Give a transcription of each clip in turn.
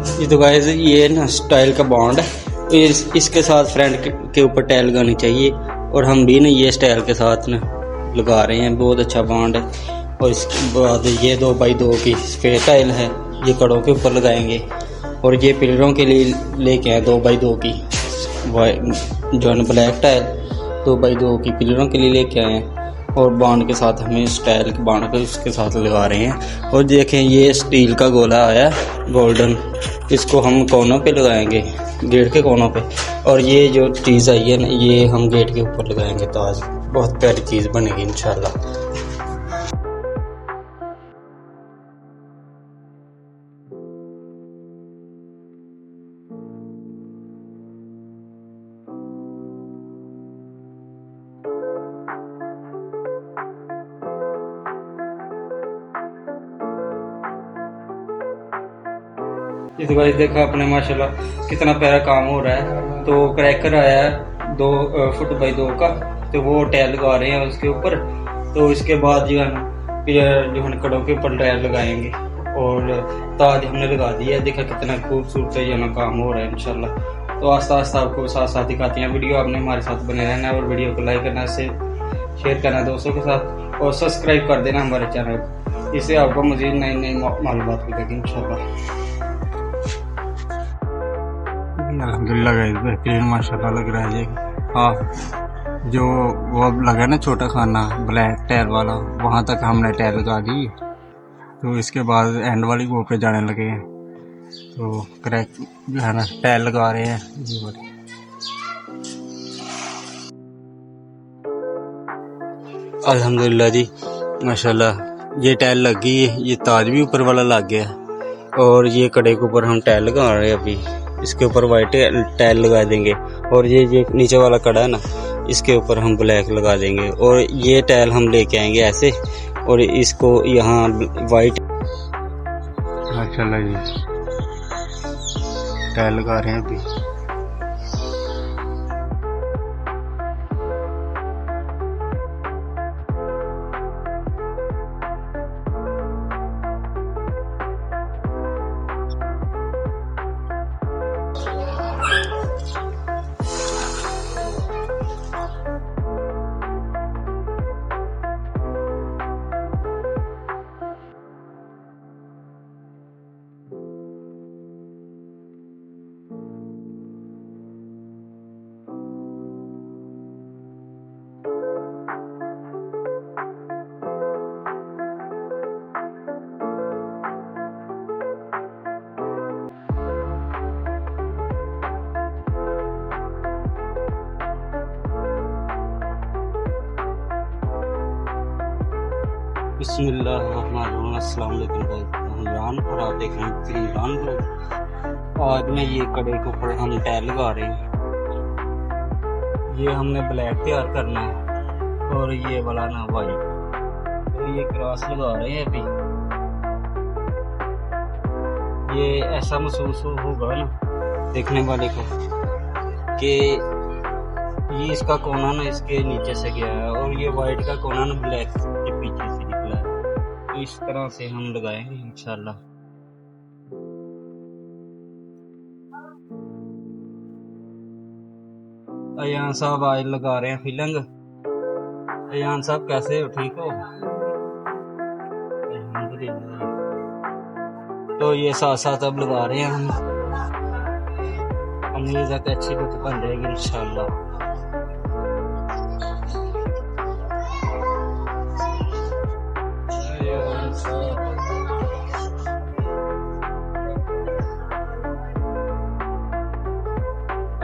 ये तो गाइस ये ना स्टाइल का बॉन्ड है, इसके साथ फ्रंट के ऊपर टाइल लगानी चाहिए और हम भी ना ये स्टाइल के साथ ना लगा रहे हैं। बहुत अच्छा बॉन्ड है। और इसके बाद ये 2x2 की सफ़ेद टाइल है, ये कड़ों के ऊपर लगाएंगे। और ये पिलरों के लिए लेके आए 2x2 की जो है ब्लैक टाइल 2x2 की पिलरों के लिए लेके आए हैं। और बांड के साथ हमें स्टाइल के बांड को इसके साथ लगा रहे हैं। और देखें ये स्टील का गोला आया गोल्डन, इसको हम कोनों पे लगाएंगे, गेट के कोनों पे। और ये जो चीज़ आई है ना, ये हम गेट के ऊपर लगाएंगे ताज। बहुत प्यारी चीज़ बनेगी इंशाल्लाह। इस गाइस देखा आपने माशाल्लाह कितना प्यारा काम हो रहा है। तो क्रैकर आया है 2 फुट x 2 का, तो वो टाइल लगा रहे हैं उसके ऊपर। तो इसके बाद जो है ना जो है कड़ों के ऊपर टाइल लगाएंगे और ताज हमने लगा दिया है। देखा कितना खूबसूरत जो है ना काम हो रहा है इंशाल्लाह। तो आस्ता आस्ता आपको साथ साथ दिखाते हैं। वीडियो आपने हमारे साथ बने रहना है और वीडियो को लाइक करना, से शेयर करना दोस्तों के साथ और सब्सक्राइब कर देना हमारे चैनल को। इससे आपको मज़ीद नई नई मालूमात मिलेगी इंशाल्लाह। अल्हम्दुलिल्लाह गाइस बेहतरीन माशाल्लाह लग रहा है ये। हाँ, जो वो लगा ना छोटा खाना ब्लैक टायर वाला, वहाँ तक हमने टायर लगा दी। तो इसके बाद एंड वाली वो पे जाने लगे हैं। तो क्रैक जो है ना टायर लगा रहे हैं ये वाली। अल्हम्दुलिल्लाह जी माशाल्लाह ये टाइल लग गई है। ये ताज भी ऊपर वाला लग गया है। और ये कड़े के ऊपर हम टाइल लगा रहे हैं अभी। इसके ऊपर वाइट टाइल लगा देंगे। और ये नीचे वाला कड़ा है ना, इसके ऊपर हम ब्लैक लगा देंगे। और ये टाइल हम लेके आएंगे ऐसे, और इसको यहाँ वाइट माशाल्लाह जी टायर लगा रहे हैं अभी। बिस्मिल्लाहिर्रहमानिर्रहीम। अस्सलाम वालेकुम गाइस, मैं इमरान और आप देख रहे हैं इमरान ब्लॉग। आज में ये कड़े के ऊपर हम टाइल लगा रहे हैं। ये हमने ब्लैक तैयार करना है और ये वाला ना वाइट। तो ये क्रॉस लगा रहे हैं अभी। ये ऐसा महसूस होगा ना देखने वाले को कि ये इसका कोना ना इसके नीचे से गया है और ये वाइट का कोना ना ब्लैक के पीछे से निकला है। तो इस तरह से हम लगाएंगे इंशाल्लाह। अयान साहब आज लगा रहे हैं फिलिंग। अयान साहब कैसे हो, ठीक हो? अल्हम्दुलिल्लाह। तो ये साथ साथ अब लगा रहे हैं हम। उम्मीद है कि अच्छी लुक बन जाएगी इंशाल्लाह।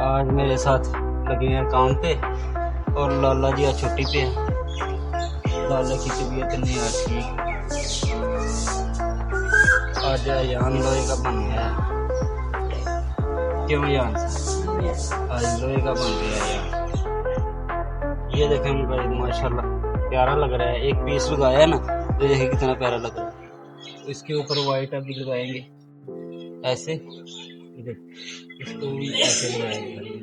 आज मेरे साथ लगे हैं काम पे और लाला जी आज छुट्टी पे हैं। लाला की तबीयत नहीं आज ठीक। आज अयान लोहे का बन गया है। क्यों अयान? आज लोहे का बन गया है यार। ये देखें माशाल्लाह प्यारा लग रहा है। एक पीस लगाया है ना, तो देखिए कितना प्यारा लग रहा है। तो इसके ऊपर वाइट अभी लगाएंगे ऐसे, इसको भी ऐसे लगाएंगे।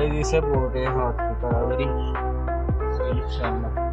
गाइस इसे बोलते हैं हाथ की बराबरी इंशाल्लाह।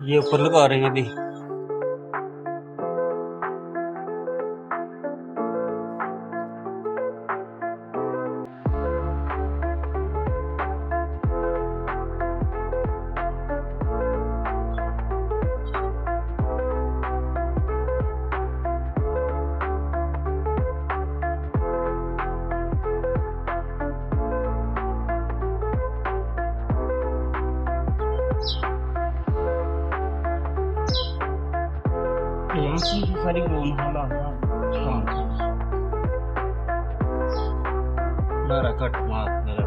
ये ऊपर लगा रहे हैं अभी। सारी मेरा कट मार मेरा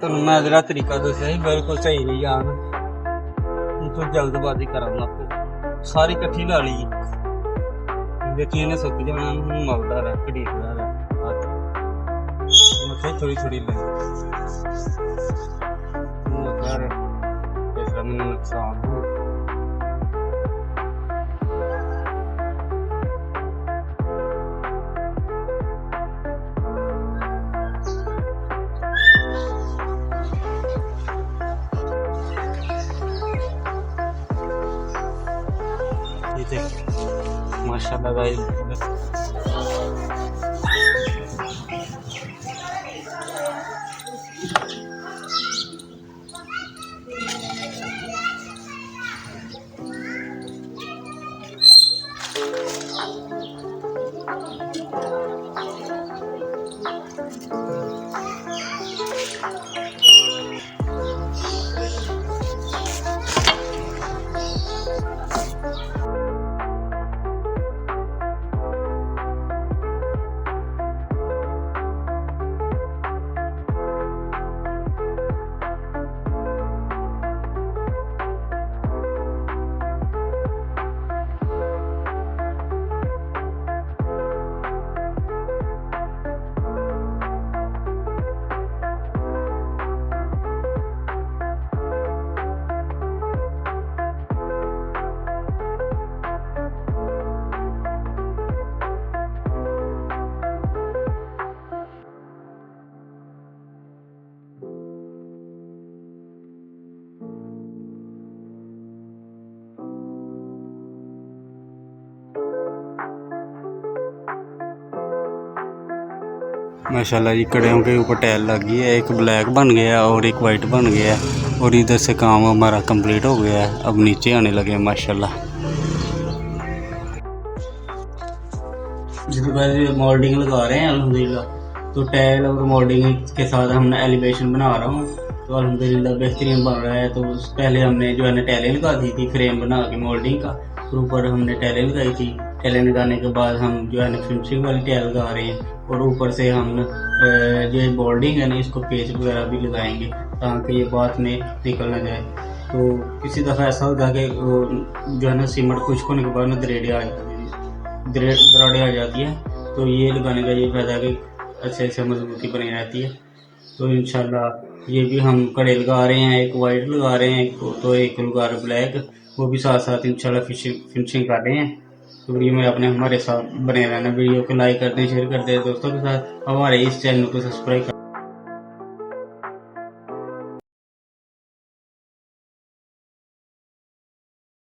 तो मैं जरा तरीका दसिया बिल्कुल सही नहीं यार, तो जल्दबाजी करा सारी कट्ठी ला ली देखिए ने सुक जाना मलदा रहा घड़ीदा रहा थोड़ी थोड़ी ले मैंने नुकसान हो। माशाल्लाह गाइस माशाल्लाह जी कड़ियों के ऊपर टाइल लग गई है, एक ब्लैक बन गया और एक वाइट बन गया है और इधर से काम हमारा कंप्लीट हो गया है। अब नीचे आने लगे माशाल्लाह। जिसके बाद मोल्डिंग लगा रहे हैं अल्हम्दुलिल्लाह। तो टाइल और मोल्डिंग के साथ हमने एलिवेशन बना रहा हूँ, तो अल्हम्दुलिल्लाह बेहतरीन बन रहा है। तो पहले हमने जो है ना टाइलें लगा दी थी फ्रेम बना के मोल्डिंग का, फिर ऊपर हमने टाइलें लगाई थी। टाइलें लगाने के बाद हम जो है ना फिनिशिंग वाली टाइल लगा रहे हैं और ऊपर से हम जो बोल्डिंग है ना इसको पेच वगैरह भी लगाएंगे ताकि ये बात में निकल ना जाए। तो किसी दफ़ा ऐसा होता है कि जो है ना सीमेंट खुश्क होने के बाद ना दराड़े आ जाती है, तो ये लगाने का ये फायदा है कि अच्छे से मजबूती बनी रहती है। तो इंशाल्लाह ये भी हम कड़े लगा रहे हैं, एक वाइट लगा रहे हैं तो एक लगा रहे ब्लैक, वो भी साथ साथ इंशाल्लाह फिनिशिंग कर रहे हैं। तो वीडियो में अपने हमारे साथ बने रहना, वीडियो को लाइक करते हैं, शेयर करते हैं दोस्तों के साथ, हमारे इस चैनल को सब्सक्राइब